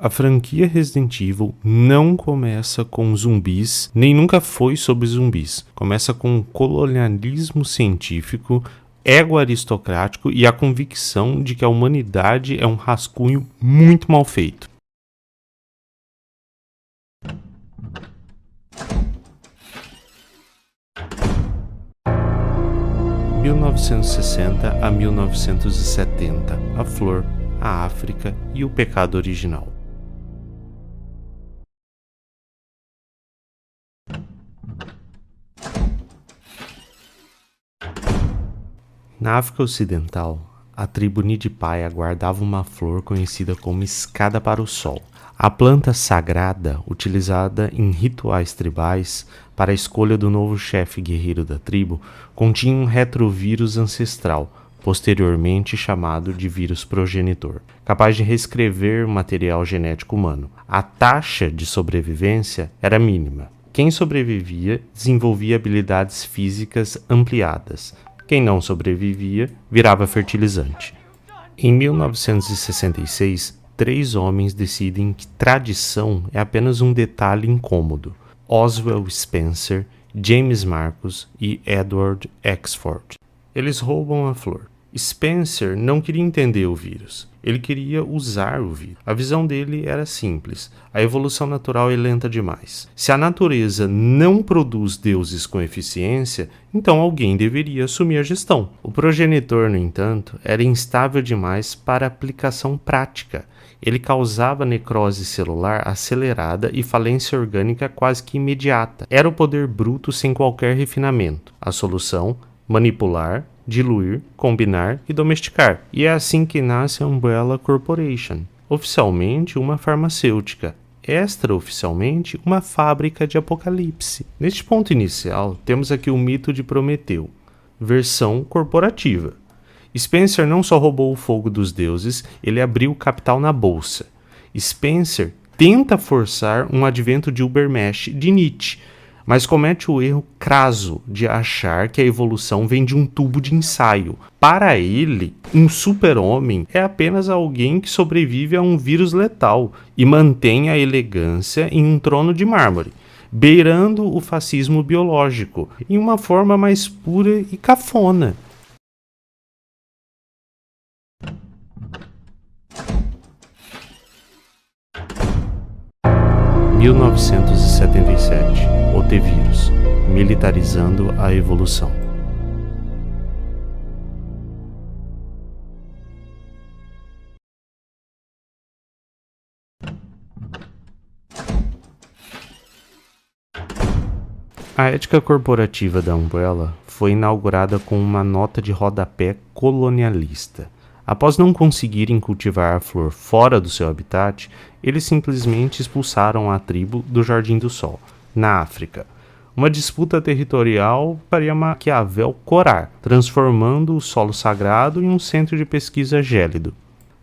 A franquia Resident Evil não começa com zumbis, nem nunca foi sobre zumbis. Começa com colonialismo científico, ego aristocrático e a convicção de que a humanidade é um rascunho muito mal feito. De 1960 a 1970, a Flor, a África e o pecado original. Na África Ocidental, a tribo Nidipaya guardava uma flor conhecida como escada para o sol. A planta sagrada, utilizada em rituais tribais para a escolha do novo chefe guerreiro da tribo, continha um retrovírus ancestral, posteriormente chamado de vírus progenitor, capaz de reescrever o material genético humano. A taxa de sobrevivência era mínima. Quem sobrevivia desenvolvia habilidades físicas ampliadas. Quem não sobrevivia virava fertilizante. Em 1966, 3 homens decidem que tradição é apenas um detalhe incômodo. Oswald Spencer, James Marcus e Edward Exford. Eles roubam a flor. Spencer não queria entender o vírus, ele queria usar o vírus. A visão dele era simples: a evolução natural é lenta demais. Se a natureza não produz deuses com eficiência, então alguém deveria assumir a gestão. O progenitor, no entanto, era instável demais para aplicação prática. Ele causava necrose celular acelerada e falência orgânica quase que imediata. Era o poder bruto sem qualquer refinamento. A solução: manipular, diluir, combinar e domesticar. E é assim que nasce a Umbrella Corporation, oficialmente uma farmacêutica, extraoficialmente uma fábrica de apocalipse. Neste ponto inicial, temos aqui o mito de Prometeu, versão corporativa. Spencer não só roubou o fogo dos deuses, ele abriu o capital na bolsa. Spencer tenta forçar um advento de Ubermensch de Nietzsche, mas comete o erro crasso de achar que a evolução vem de um tubo de ensaio. Para ele, um super-homem é apenas alguém que sobrevive a um vírus letal e mantém a elegância em um trono de mármore, beirando o fascismo biológico, em uma forma mais pura e cafona. Em 1977, o T-vírus, militarizando a evolução. A ética corporativa da Umbrella foi inaugurada com uma nota de rodapé colonialista. Após não conseguirem cultivar a flor fora do seu habitat, eles simplesmente expulsaram a tribo do Jardim do Sol, na África. Uma disputa territorial faria Maquiavel corar, transformando o solo sagrado em um centro de pesquisa gélido.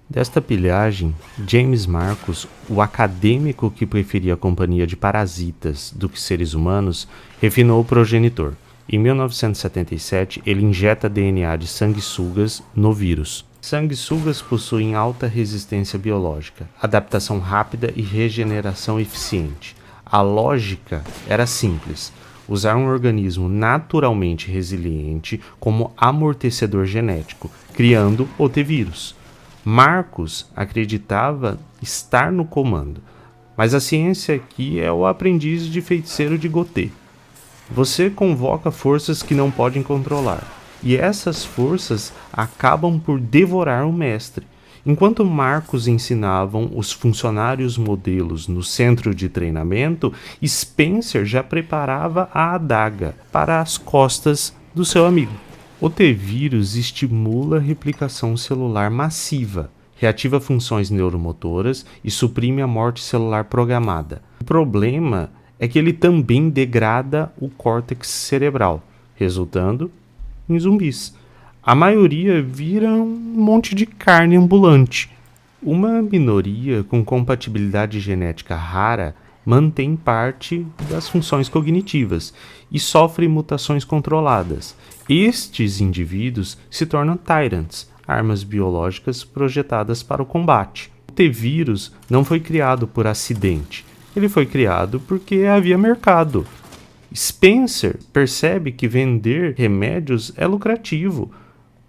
Desta pilhagem, James Marcus, o acadêmico que preferia a companhia de parasitas do que seres humanos, refinou o progenitor. Em 1977, ele injeta DNA de sanguessugas no vírus. Sanguessugas possuem alta resistência biológica, adaptação rápida e regeneração eficiente. A lógica era simples: usar um organismo naturalmente resiliente como amortecedor genético, criando o T-vírus. Marcus acreditava estar no comando, mas a ciência aqui é o aprendiz de feiticeiro de Gautier. Você convoca forças que não podem controlar, e essas forças acabam por devorar o mestre. Enquanto Marcus ensinavam os funcionários modelos no centro de treinamento, Spencer já preparava a adaga para as costas do seu amigo. O T-vírus estimula a replicação celular massiva, reativa funções neuromotoras e suprime a morte celular programada. O problema é que ele também degrada o córtex cerebral, resultando em zumbis. A maioria vira um monte de carne ambulante. Uma minoria com compatibilidade genética rara mantém parte das funções cognitivas e sofre mutações controladas. Estes indivíduos se tornam Tyrants, armas biológicas projetadas para o combate. O T-vírus não foi criado por acidente, ele foi criado porque havia mercado. Spencer percebe que vender remédios é lucrativo,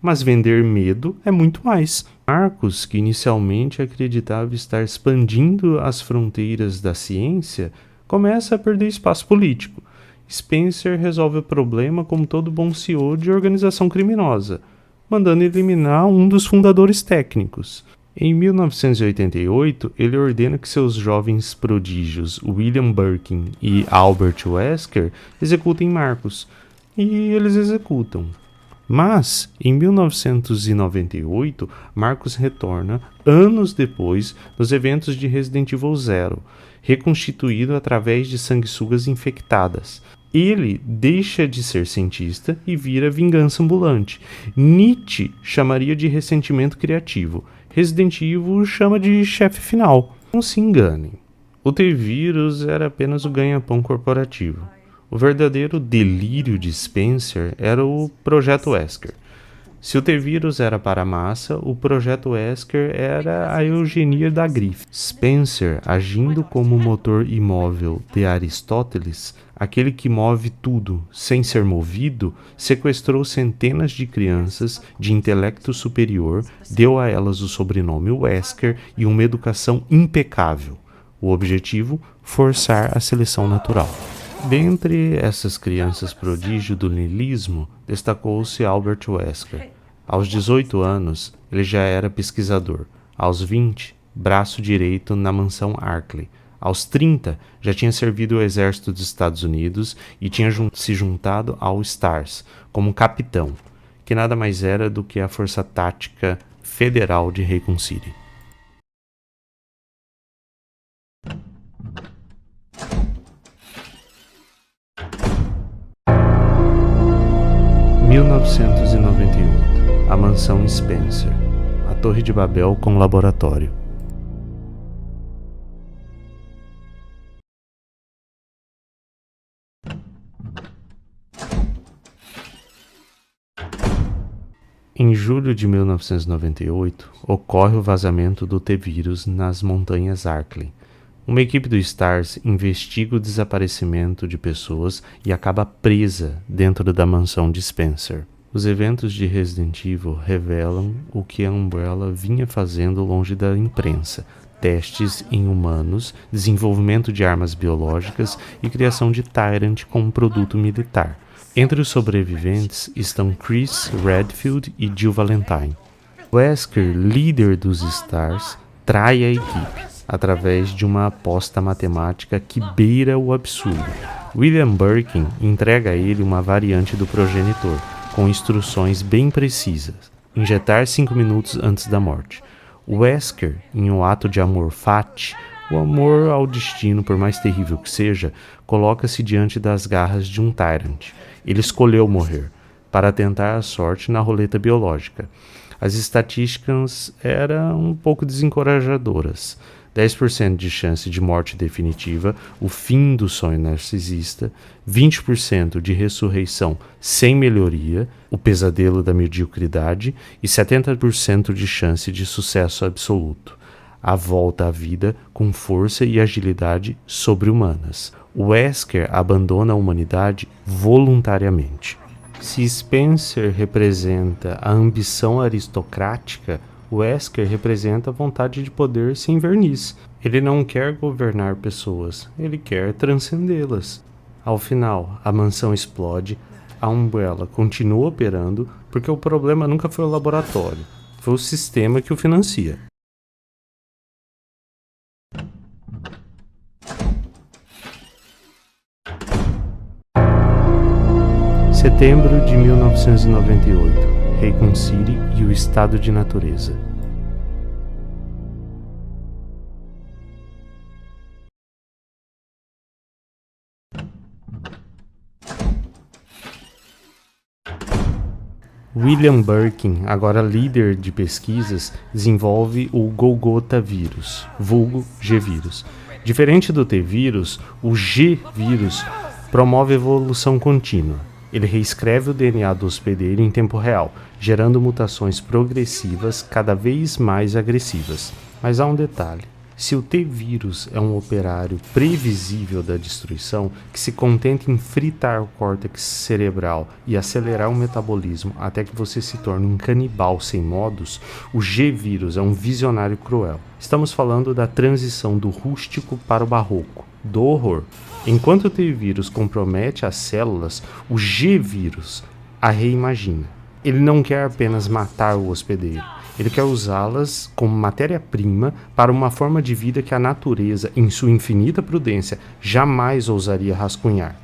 mas vender medo é muito mais. Marcus, que inicialmente acreditava estar expandindo as fronteiras da ciência, começa a perder espaço político. Spencer resolve o problema como todo bom CEO de organização criminosa, mandando eliminar um dos fundadores técnicos. Em 1988, ele ordena que seus jovens prodígios William Birkin e Albert Wesker executem Marcus, e eles executam. Mas, em 1998, Marcus retorna, anos depois, nos eventos de Resident Evil Zero, reconstituído através de sanguessugas infectadas. Ele deixa de ser cientista e vira vingança ambulante. Nietzsche chamaria de ressentimento criativo. Resident Evil chama de chefe final. Não se enganem. O T-vírus era apenas o ganha-pão corporativo. O verdadeiro delírio de Spencer era o Projeto Wesker. Se o T-vírus era para a massa, o Projeto Wesker era a eugenia da grife. Spencer, agindo como o motor imóvel de Aristóteles, aquele que move tudo sem ser movido, sequestrou centenas de crianças de intelecto superior, deu a elas o sobrenome Wesker e uma educação impecável. O objetivo? Forçar a seleção natural. Dentre essas crianças prodígio do niilismo, destacou-se Albert Wesker. Aos 18 anos, ele já era pesquisador. Aos 20, braço direito na mansão Arkley. Aos 30, já tinha servido o exército dos Estados Unidos e tinha se juntado ao STARS como capitão, que nada mais era do que a Força Tática Federal de Raccoon City. Em 1998, a mansão Spencer, a Torre de Babel com laboratório. Em julho de 1998, ocorre o vazamento do T-vírus nas montanhas Arkley. Uma equipe do STARS investiga o desaparecimento de pessoas e acaba presa dentro da mansão de Spencer. Os eventos de Resident Evil revelam o que a Umbrella vinha fazendo longe da imprensa: testes em humanos, desenvolvimento de armas biológicas e criação de Tyrant como produto militar. Entre os sobreviventes estão Chris Redfield e Jill Valentine. Wesker, líder dos STARS, trai a equipe através de uma aposta matemática que beira o absurdo. William Birkin entrega a ele uma variante do progenitor, com instruções bem precisas: injetar 5 minutos antes da morte. Wesker, em um ato de amor fati, o amor ao destino, por mais terrível que seja, coloca-se diante das garras de um Tyrant. Ele escolheu morrer, para tentar a sorte na roleta biológica. As estatísticas eram um pouco desencorajadoras. 10% de chance de morte definitiva, o fim do sonho narcisista, 20% de ressurreição sem melhoria, o pesadelo da mediocridade, e 70% de chance de sucesso absoluto, a volta à vida com força e agilidade sobre-humanas. Wesker abandona a humanidade voluntariamente. Se Spencer representa a ambição aristocrática, Wesker representa a vontade de poder sem verniz. Ele não quer governar pessoas, ele quer transcendê-las. Ao final, a mansão explode, a Umbrella continua operando porque o problema nunca foi o laboratório, foi o sistema que o financia. Setembro de 1998, Raccoon City e o estado de natureza. William Birkin, agora líder de pesquisas, desenvolve o Golgotha vírus, vulgo G-vírus. Diferente do T-vírus, o G-vírus promove evolução contínua. Ele reescreve o DNA do hospedeiro em tempo real, gerando mutações progressivas cada vez mais agressivas. Mas há um detalhe. Se o T-vírus é um operário previsível da destruição, que se contenta em fritar o córtex cerebral e acelerar o metabolismo até que você se torne um canibal sem modos, o G-vírus é um visionário cruel. Estamos falando da transição do rústico para o barroco, do horror. Enquanto o T-vírus compromete as células, o G-vírus a reimagina. Ele não quer apenas matar o hospedeiro. Ele quer usá-las como matéria-prima para uma forma de vida que a natureza, em sua infinita prudência, jamais ousaria rascunhar.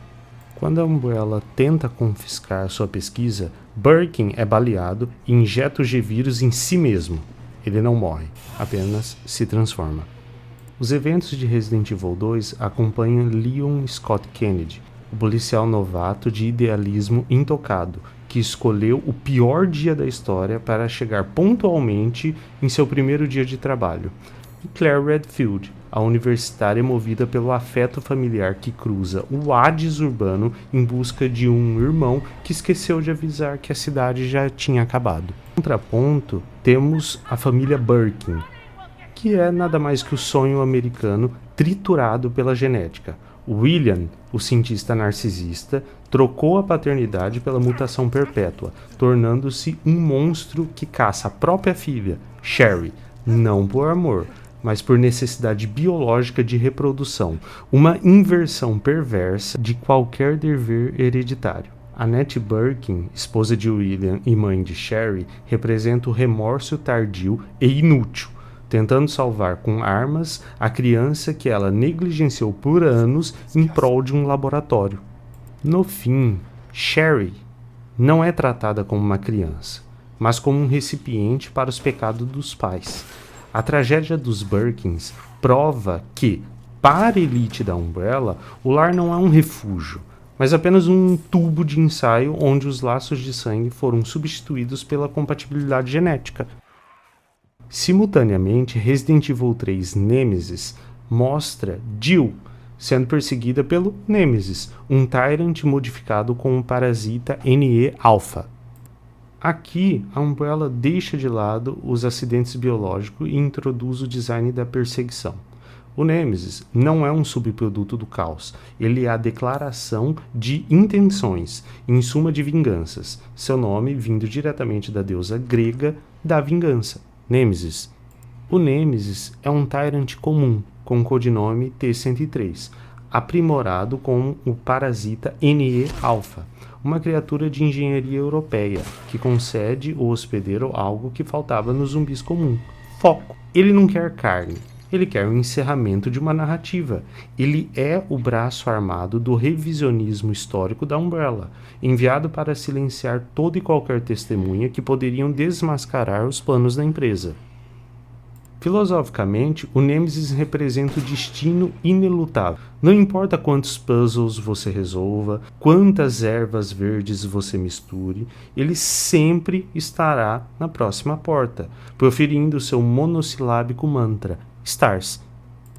Quando a Umbrella tenta confiscar sua pesquisa, Birkin é baleado e injeta o G-vírus em si mesmo. Ele não morre, apenas se transforma. Os eventos de Resident Evil 2 acompanham Leon Scott Kennedy, o policial novato de idealismo intocado, que escolheu o pior dia da história para chegar pontualmente em seu primeiro dia de trabalho. E Claire Redfield, a universitária movida pelo afeto familiar que cruza o Hades urbano em busca de um irmão que esqueceu de avisar que a cidade já tinha acabado. Em contraponto, temos a família Birkin, que é nada mais que o sonho americano triturado pela genética. William, o cientista narcisista, trocou a paternidade pela mutação perpétua, tornando-se um monstro que caça a própria filha, Sherry, não por amor, mas por necessidade biológica de reprodução, uma inversão perversa de qualquer dever hereditário. Annette Birkin, esposa de William e mãe de Sherry, representa o remorso tardio e inútil, tentando salvar com armas a criança que ela negligenciou por anos em prol de um laboratório. No fim, Sherry não é tratada como uma criança, mas como um recipiente para os pecados dos pais. A tragédia dos Birkins prova que, para a elite da Umbrella, o lar não é um refúgio, mas apenas um tubo de ensaio onde os laços de sangue foram substituídos pela compatibilidade genética. Simultaneamente, Resident Evil 3 Nemesis mostra Jill sendo perseguida pelo Nemesis, um Tyrant modificado com um parasita NE-alpha. Aqui, a Umbrella deixa de lado os acidentes biológicos e introduz o design da perseguição. O Nemesis não é um subproduto do caos, ele é a declaração de intenções, em suma de vinganças, seu nome vindo diretamente da deusa grega da vingança. Nemesis. O Nemesis é um Tyrant comum, com o codinome T-103, aprimorado com o parasita NE-alpha, uma criatura de engenharia europeia, que concede ao hospedeiro algo que faltava nos zumbis comum: foco. Ele não quer carne, ele quer o encerramento de uma narrativa. Ele é o braço armado do revisionismo histórico da Umbrella, enviado para silenciar toda e qualquer testemunha que poderiam desmascarar os planos da empresa. Filosoficamente, o Nemesis representa o destino inelutável. Não importa quantos puzzles você resolva, quantas ervas verdes você misture, ele sempre estará na próxima porta, proferindo seu monossilábico mantra: Stars.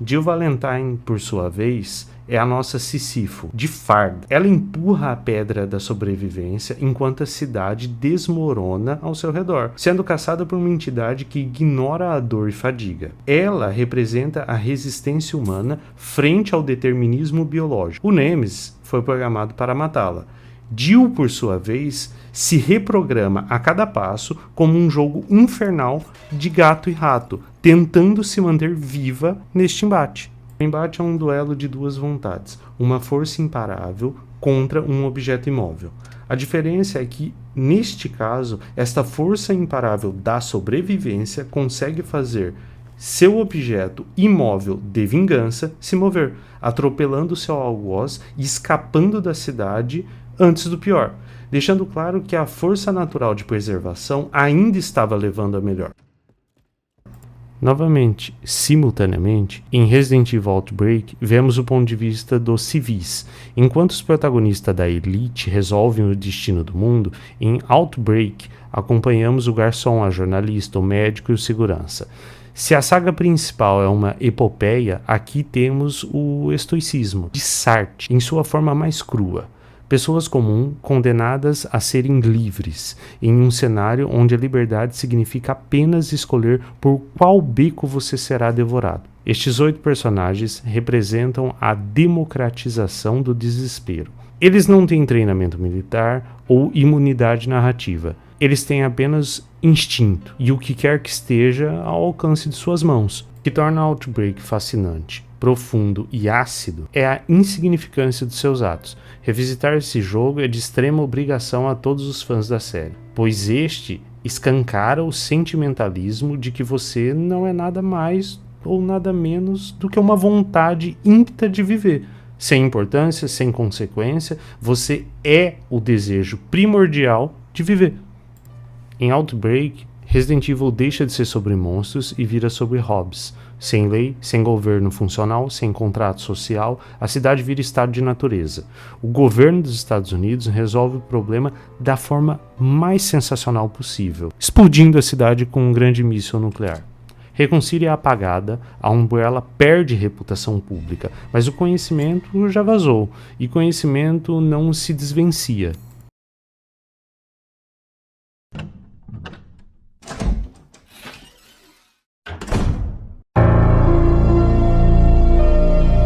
Jill Valentine, por sua vez, é a nossa Sísifo, de farda. Ela empurra a pedra da sobrevivência enquanto a cidade desmorona ao seu redor, sendo caçada por uma entidade que ignora a dor e fadiga. Ela representa a resistência humana frente ao determinismo biológico. O Nemesis foi programado para matá-la. Jill, por sua vez, se reprograma a cada passo como um jogo infernal de gato e rato, tentando se manter viva neste embate. O embate é um duelo de duas vontades, uma força imparável contra um objeto imóvel. A diferença é que, neste caso, esta força imparável da sobrevivência consegue fazer seu objeto imóvel de vingança se mover, atropelando seu algoz e escapando da cidade antes do pior, deixando claro que a força natural de preservação ainda estava levando a melhor. Novamente, simultaneamente, em Resident Evil Outbreak, vemos o ponto de vista dos civis. Enquanto os protagonistas da Elite resolvem o destino do mundo, em Outbreak acompanhamos o garçom, a jornalista, o médico e o segurança. Se a saga principal é uma epopeia, aqui temos o estoicismo de Sartre, em sua forma mais crua. Pessoas comuns condenadas a serem livres, em um cenário onde a liberdade significa apenas escolher por qual beco você será devorado. Estes 8 personagens representam a democratização do desespero. Eles não têm treinamento militar ou imunidade narrativa. Eles têm apenas instinto e o que quer que esteja ao alcance de suas mãos. O que torna Outbreak fascinante, profundo e ácido é a insignificância dos seus atos. Revisitar esse jogo é de extrema obrigação a todos os fãs da série, pois este escancara o sentimentalismo de que você não é nada mais ou nada menos do que uma vontade ímpita de viver. Sem importância, sem consequência, você é o desejo primordial de viver. Em Outbreak, Resident Evil deixa de ser sobre monstros e vira sobre hobbies. Sem lei, sem governo funcional, sem contrato social, a cidade vira estado de natureza. O governo dos Estados Unidos resolve o problema da forma mais sensacional possível, explodindo a cidade com um grande míssil nuclear. Reconcília é apagada, a Umbrella perde reputação pública, mas o conhecimento já vazou, e conhecimento não se desvencia.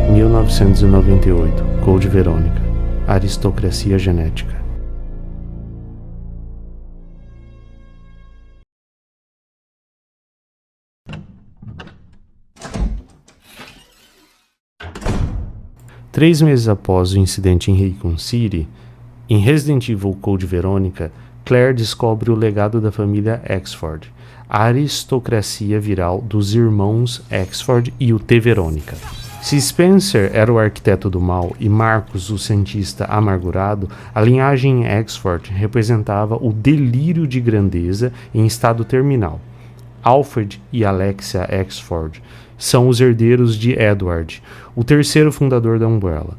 Em 1998, Code Verônica, Aristocracia Genética. Três meses após o incidente em Raccoon City, em Resident Evil Code Verônica, Claire descobre o legado da família Axford, a aristocracia viral dos irmãos Axford e o T. Verônica. Se Spencer era o arquiteto do mal e Marcus o cientista amargurado, a linhagem Axford representava o delírio de grandeza em estado terminal. Alfred e Alexia Axford são os herdeiros de Edward, o terceiro fundador da Umbrella.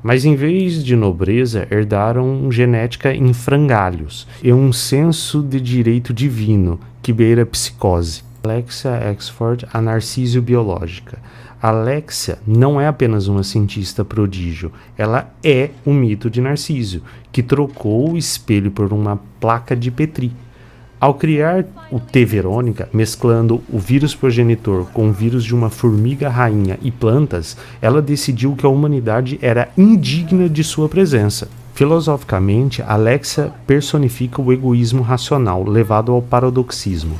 Mas em vez de nobreza, herdaram genética em frangalhos e um senso de direito divino que beira psicose. Alexia Axford, a Narcísio biológica. Alexia não é apenas uma cientista prodígio, ela é o mito de Narcísio, que trocou o espelho por uma placa de Petri. Ao criar o T. Verônica, mesclando o vírus progenitor com o vírus de uma formiga rainha e plantas, ela decidiu que a humanidade era indigna de sua presença. Filosoficamente, Alexia personifica o egoísmo racional levado ao paradoxismo.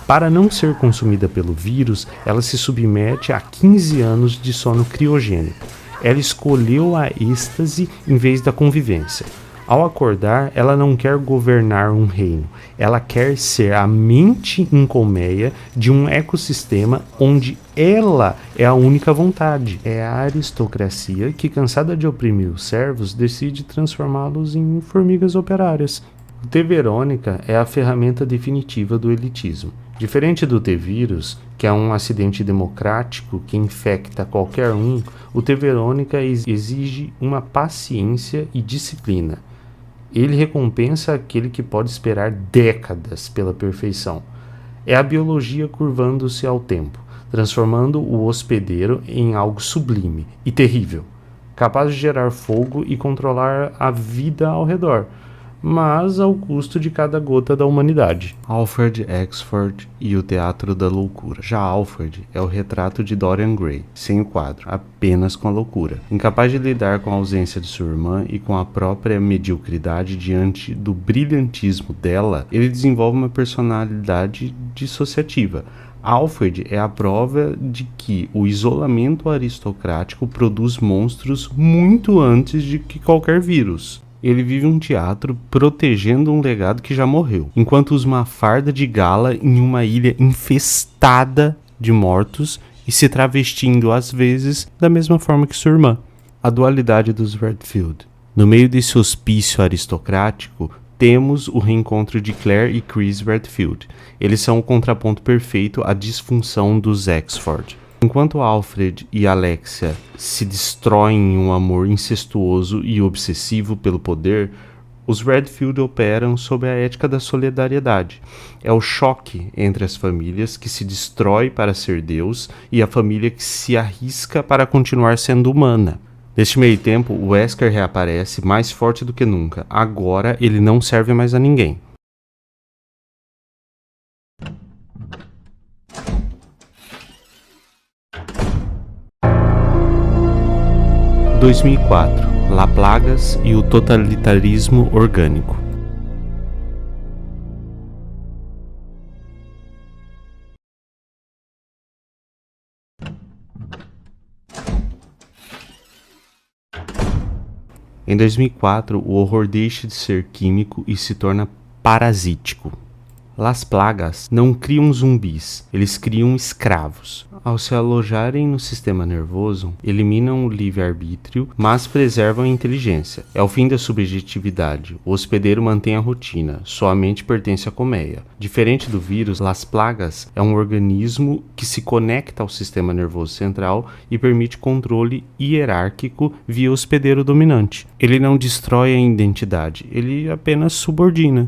Para não ser consumida pelo vírus, ela se submete a 15 anos de sono criogênico. Ela escolheu a êxtase em vez da convivência. Ao acordar, ela não quer governar um reino. Ela quer ser a mente em colmeia de um ecossistema onde ela é a única vontade. É a aristocracia que, cansada de oprimir os servos, decide transformá-los em formigas operárias. O T. Verônica é a ferramenta definitiva do elitismo. Diferente do T-vírus, que é um acidente democrático que infecta qualquer um, o T. Verônica exige uma paciência e disciplina. Ele recompensa aquele que pode esperar décadas pela perfeição. É a biologia curvando-se ao tempo, transformando o hospedeiro em algo sublime e terrível, capaz de gerar fogo e controlar a vida ao redor, mas ao custo de cada gota da humanidade. Alfred Axford e o Teatro da Loucura. Já Alfred é o retrato de Dorian Gray, sem o quadro, apenas com a loucura. Incapaz de lidar com a ausência de sua irmã e com a própria mediocridade diante do brilhantismo dela, ele desenvolve uma personalidade dissociativa. Alfred é a prova de que o isolamento aristocrático produz monstros muito antes de que qualquer vírus. Ele vive um teatro protegendo um legado que já morreu, enquanto usa uma farda de gala em uma ilha infestada de mortos e se travestindo às vezes da mesma forma que sua irmã. A dualidade dos Redfield. No meio desse hospício aristocrático, temos o reencontro de Claire e Chris Redfield. Eles são o contraponto perfeito à disfunção dos Axford. Enquanto Alfred e Alexia se destroem em um amor incestuoso e obsessivo pelo poder, os Redfield operam sob a ética da solidariedade. É o choque entre as famílias que se destrói para ser Deus e a família que se arrisca para continuar sendo humana. Neste meio tempo, o Wesker reaparece mais forte do que nunca. Agora ele não serve mais a ninguém. 2004, La Plagas e o totalitarismo orgânico. Em 2004, o horror deixa de ser químico e se torna parasítico. Las Plagas não criam zumbis, eles criam escravos. Ao se alojarem no sistema nervoso, eliminam o livre-arbítrio, mas preservam a inteligência. É o fim da subjetividade. O hospedeiro mantém a rotina, sua mente pertence à colmeia. Diferente do vírus, Las Plagas é um organismo que se conecta ao sistema nervoso central e permite controle hierárquico via hospedeiro dominante. Ele não destrói a identidade, ele apenas subordina.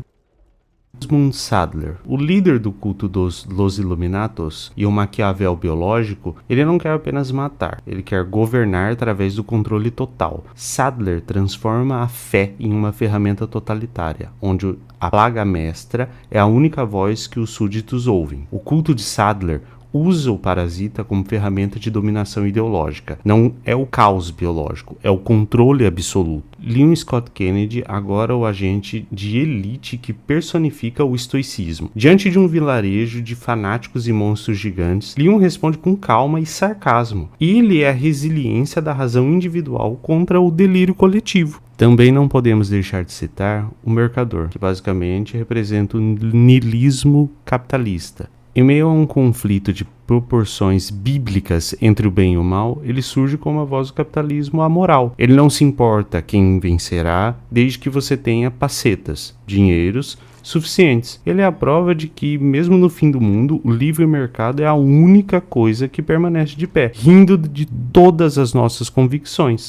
Desmond Sadler, o líder do culto dos Los Illuminatos e o Maquiavel biológico, ele não quer apenas matar, ele quer governar através do controle total. Sadler transforma a fé em uma ferramenta totalitária, onde a plaga mestra é a única voz que os súditos ouvem. O culto de Sadler usa o parasita como ferramenta de dominação ideológica. Não é o caos biológico, é o controle absoluto. Leon Scott Kennedy, agora o agente de elite que personifica o estoicismo. Diante de um vilarejo de fanáticos e monstros gigantes, Leon responde com calma e sarcasmo. Ele é a resiliência da razão individual contra o delírio coletivo. Também não podemos deixar de citar o Mercador, que basicamente representa o niilismo capitalista. Em meio a um conflito de proporções bíblicas entre o bem e o mal, ele surge como a voz do capitalismo amoral. Ele não se importa quem vencerá, desde que você tenha pacetas, dinheiros suficientes. Ele é a prova de que, mesmo no fim do mundo, o livre mercado é a única coisa que permanece de pé, rindo de todas as nossas convicções.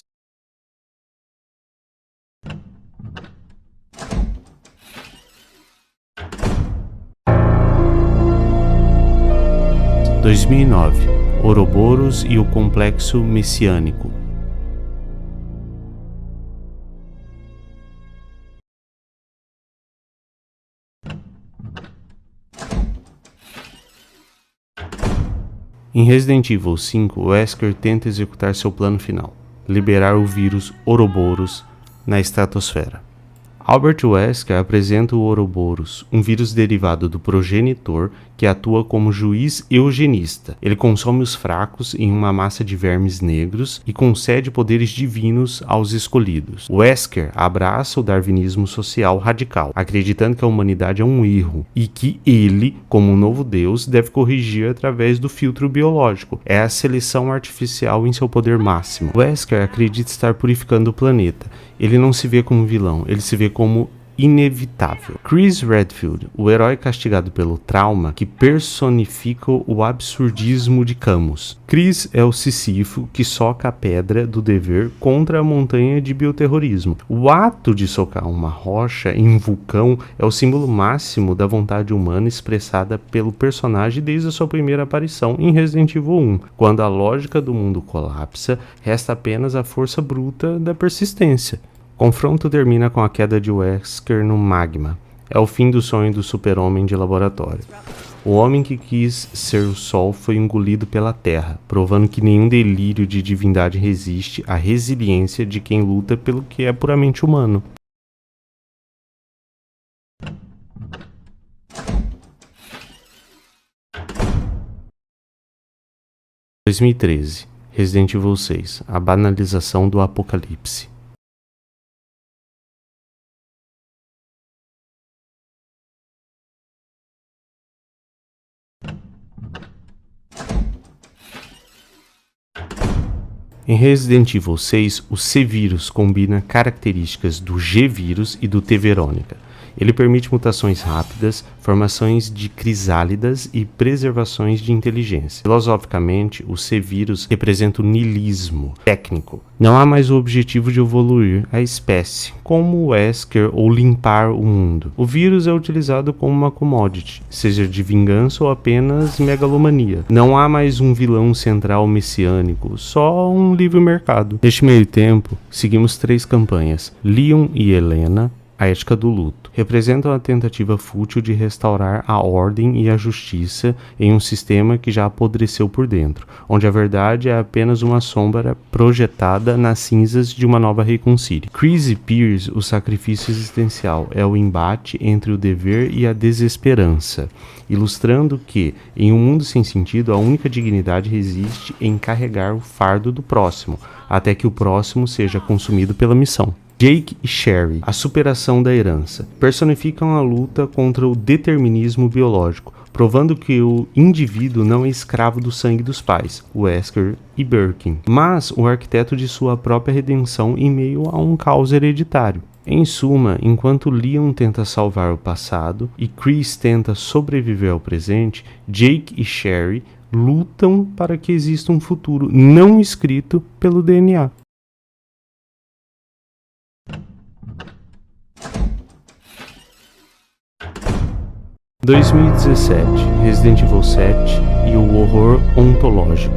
Em 2009, Ouroboros e o complexo messiânico. Em Resident Evil 5, Wesker tenta executar seu plano final: liberar o vírus Ouroboros na estratosfera. Albert Wesker apresenta o Ouroboros, um vírus derivado do progenitor que atua como juiz eugenista. Ele consome os fracos em uma massa de vermes negros e concede poderes divinos aos escolhidos. Wesker abraça o darwinismo social radical, acreditando que a humanidade é um erro e que ele, como um novo Deus, deve corrigir através do filtro biológico. É a seleção artificial em seu poder máximo. Wesker acredita estar purificando o planeta. Ele não se vê como vilão, ele se vê como inevitável. Chris Redfield, o herói castigado pelo trauma que personifica o absurdismo de Camus. Chris é o Sísifo que soca a pedra do dever contra a montanha de bioterrorismo. O ato de socar uma rocha em um vulcão é o símbolo máximo da vontade humana expressada pelo personagem desde a sua primeira aparição em Resident Evil 1. Quando a lógica do mundo colapsa, resta apenas a força bruta da persistência. O confronto termina com a queda de Wesker no magma. É o fim do sonho do super-homem de laboratório. O homem que quis ser o sol foi engolido pela terra, provando que nenhum delírio de divindade resiste à resiliência de quem luta pelo que é puramente humano. Em 2013, Resident Evil 6, a banalização do apocalipse. Em Resident Evil 6, o C-Vírus combina características do G-Vírus e do T-Verônica. Ele permite mutações rápidas, formações de crisálidas e preservações de inteligência. Filosoficamente, o C-Vírus representa o niilismo técnico. Não há mais o objetivo de evoluir a espécie, como o Wesker ou limpar o mundo. O vírus é utilizado como uma commodity, seja de vingança ou apenas megalomania. Não há mais um vilão central messiânico, só um livre mercado. Neste meio tempo, seguimos 3 campanhas: Leon e Helena, a ética do luto, representam a tentativa fútil de restaurar a ordem e a justiça em um sistema que já apodreceu por dentro, onde a verdade é apenas uma sombra projetada nas cinzas de uma nova reconcília. Chris e Pierce, o sacrifício existencial, é o embate entre o dever e a desesperança, ilustrando que, em um mundo sem sentido, a única dignidade reside em carregar o fardo do próximo, até que o próximo seja consumido pela missão. Jake e Sherry, a superação da herança, personificam a luta contra o determinismo biológico, provando que o indivíduo não é escravo do sangue dos pais, Wesker e Birkin, mas o arquiteto de sua própria redenção em meio a um caos hereditário. Em suma, enquanto Leon tenta salvar o passado e Chris tenta sobreviver ao presente, Jake e Sherry lutam para que exista um futuro não escrito pelo DNA. Em 2017, Resident Evil 7 e o horror ontológico.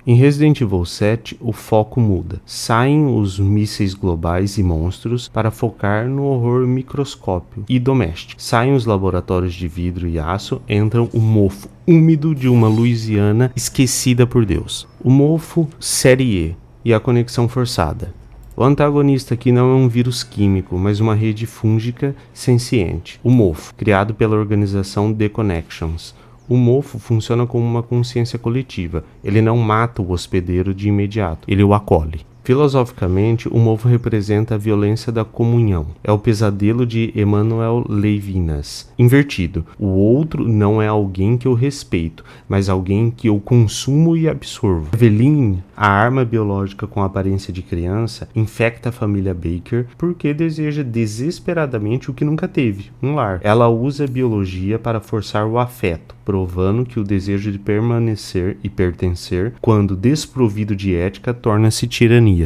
Em Resident Evil 7, o foco muda. Saem os mísseis globais e monstros para focar no horror microscópio e doméstico. Saem os laboratórios de vidro e aço, entram o mofo úmido de uma Louisiana esquecida por Deus. O mofo série E a conexão forçada. O antagonista aqui não é um vírus químico, mas uma rede fúngica senciente. O mofo, criado pela organização The Connections. O mofo funciona como uma consciência coletiva. Ele não mata o hospedeiro de imediato, ele o acolhe. Filosoficamente, o mofo representa a violência da comunhão. É o pesadelo de Emmanuel Levinas. Invertido. O outro não é alguém que eu respeito, mas alguém que eu consumo e absorvo. Evelyn, a arma biológica com aparência de criança, infecta a família Baker porque deseja desesperadamente o que nunca teve, um lar. Ela usa a biologia para forçar o afeto, provando que o desejo de permanecer e pertencer, quando desprovido de ética, torna-se tirania.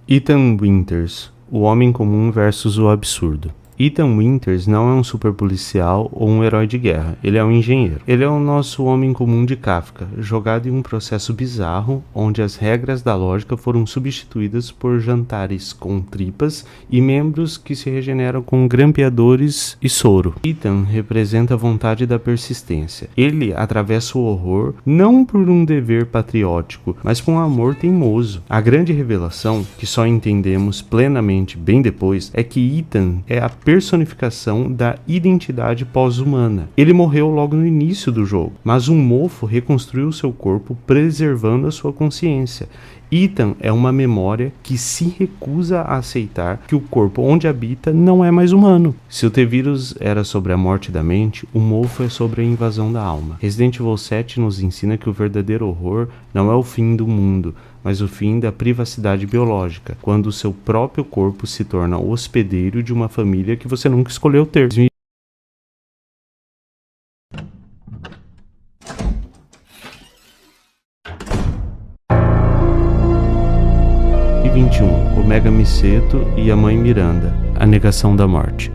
Ethan Winters, o homem comum versus o absurdo. Ethan Winters não é um superpolicial ou um herói de guerra, ele é um engenheiro. Ele é o nosso homem comum de Kafka, jogado em um processo bizarro, onde as regras da lógica foram substituídas por jantares com tripas e membros que se regeneram com grampeadores e soro. Ethan representa a vontade da persistência. Ele atravessa o horror não por um dever patriótico, mas por um amor teimoso. A grande revelação, que só entendemos plenamente bem depois, é que Ethan é a personificação da identidade pós-humana. Ele morreu logo no início do jogo, mas um mofo reconstruiu seu corpo preservando a sua consciência. Ethan é uma memória que se recusa a aceitar que o corpo onde habita não é mais humano. Se o T-Vírus era sobre a morte da mente, o mofo é sobre a invasão da alma. Resident Evil 7 nos ensina que o verdadeiro horror não é o fim do mundo, mas o fim da privacidade biológica, quando o seu próprio corpo se torna hospedeiro de uma família que você nunca escolheu ter. 21, o Mega Miseto e a Mãe Miranda, a negação da morte.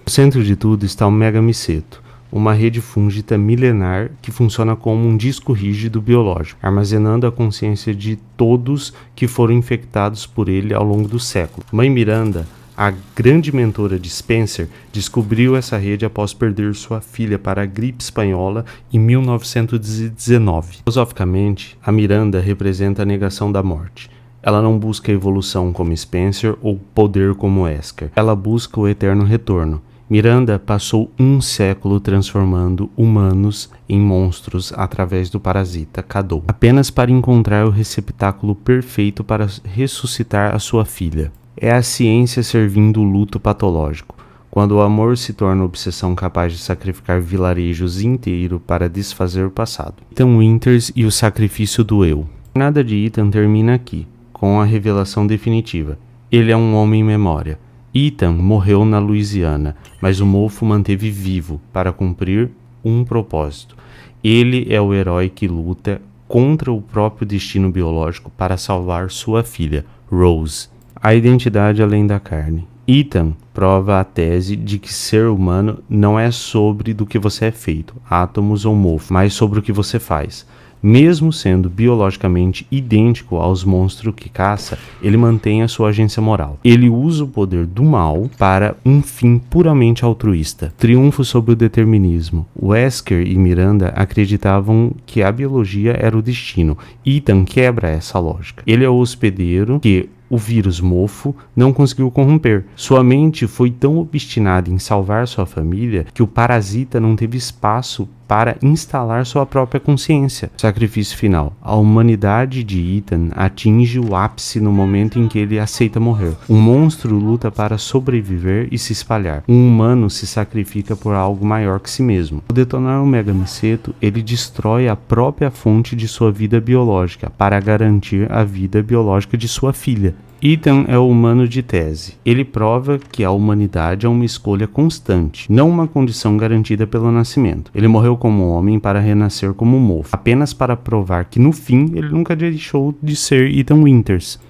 No centro de tudo está o Mega Miseto, uma rede fúngita milenar que funciona como um disco rígido biológico, armazenando a consciência de todos que foram infectados por ele ao longo do século. Mãe Miranda, a grande mentora de Spencer, descobriu essa rede após perder sua filha para a gripe espanhola em 1919. Filosoficamente, a Miranda representa a negação da morte. Ela não busca evolução como Spencer ou poder como Wesker. Ela busca o eterno retorno. Miranda passou um século transformando humanos em monstros através do parasita Cadou, apenas para encontrar o receptáculo perfeito para ressuscitar a sua filha. É a ciência servindo o luto patológico. Quando o amor se torna obsessão capaz de sacrificar vilarejos inteiros para desfazer o passado. Ethan Winters e o sacrifício do eu. A jornada de Ethan termina aqui, com a revelação definitiva. Ele é um homem memória. Ethan morreu na Louisiana, mas o mofo manteve vivo para cumprir um propósito. Ele é o herói que luta contra o próprio destino biológico para salvar sua filha, Rose. A identidade além da carne. Ethan prova a tese de que ser humano não é sobre do que você é feito, átomos ou mofo, mas sobre o que você faz. Mesmo sendo biologicamente idêntico aos monstros que caça, ele mantém a sua agência moral. Ele usa o poder do mal para um fim puramente altruísta. Triunfo sobre o determinismo. Wesker e Miranda acreditavam que a biologia era o destino. Ethan quebra essa lógica. Ele é o hospedeiro que o vírus mofo não conseguiu corromper. Sua mente foi tão obstinada em salvar sua família que o parasita não teve espaço para instalar sua própria consciência. Sacrifício final. A humanidade de Ethan atinge o ápice no momento em que ele aceita morrer. Um monstro luta para sobreviver e se espalhar. Um humano se sacrifica por algo maior que si mesmo. Ao detonar o megamiceto, ele destrói a própria fonte de sua vida biológica para garantir a vida biológica de sua filha. Ethan é o humano de tese. Ele prova que a humanidade é uma escolha constante, não uma condição garantida pelo nascimento. Ele morreu como homem para renascer como mofo, apenas para provar que no fim ele nunca deixou de ser Ethan Winters.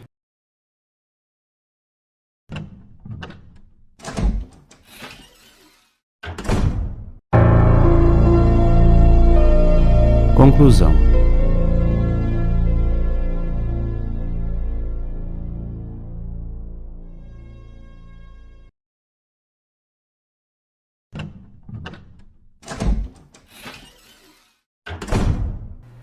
Conclusão.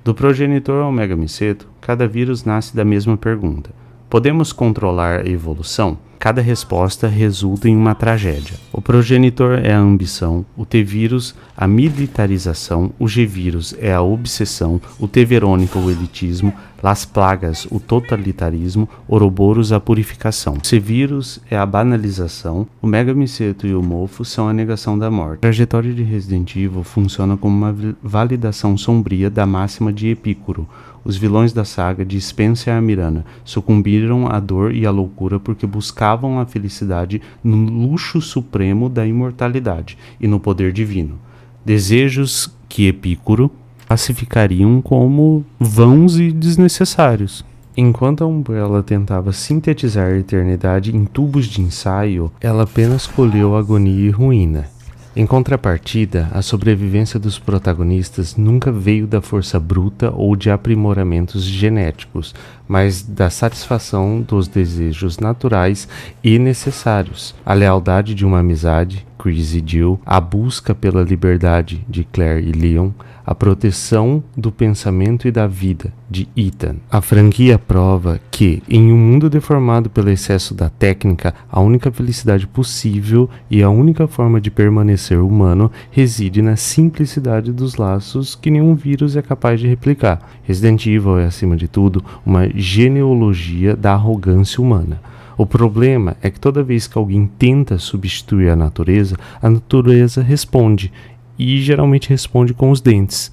Do progenitor ao megamiceto, cada vírus nasce da mesma pergunta. Podemos controlar a evolução? Cada resposta resulta em uma tragédia. O progenitor é a ambição, o T-vírus a militarização, o G-vírus é a obsessão, o T-verônica o elitismo, Las Plagas o totalitarismo, Ouroboros a purificação. O C-vírus é a banalização, o megamiceto e o mofo são a negação da morte. A trajetória de Resident Evil funciona como uma validação sombria da máxima de Epicuro. Os vilões da saga de Spencer e Amirana sucumbiram à dor e à loucura porque buscavam a felicidade no luxo supremo da imortalidade e no poder divino. Desejos que Epicuro classificariam como vãos e desnecessários. Enquanto a Umbrella tentava sintetizar a eternidade em tubos de ensaio, ela apenas colheu agonia e ruína. Em contrapartida, a sobrevivência dos protagonistas nunca veio da força bruta ou de aprimoramentos genéticos, mas da satisfação dos desejos naturais e necessários. A lealdade de uma amizade, Chris e Jill, a busca pela liberdade, de Claire e Leon, a proteção do pensamento e da vida, de Ethan. A franquia prova que, em um mundo deformado pelo excesso da técnica, a única felicidade possível e a única forma de permanecer humano reside na simplicidade dos laços que nenhum vírus é capaz de replicar. Resident Evil é, acima de tudo, uma genealogia da arrogância humana. O problema é que toda vez que alguém tenta substituir a natureza responde, e geralmente responde com os dentes.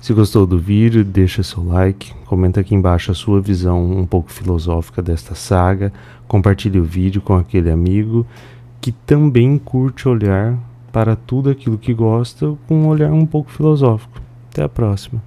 Se gostou do vídeo, deixa seu like, comenta aqui embaixo a sua visão um pouco filosófica desta saga, compartilhe o vídeo com aquele amigo que também curte olhar para tudo aquilo que gosta com um olhar um pouco filosófico. Até a próxima.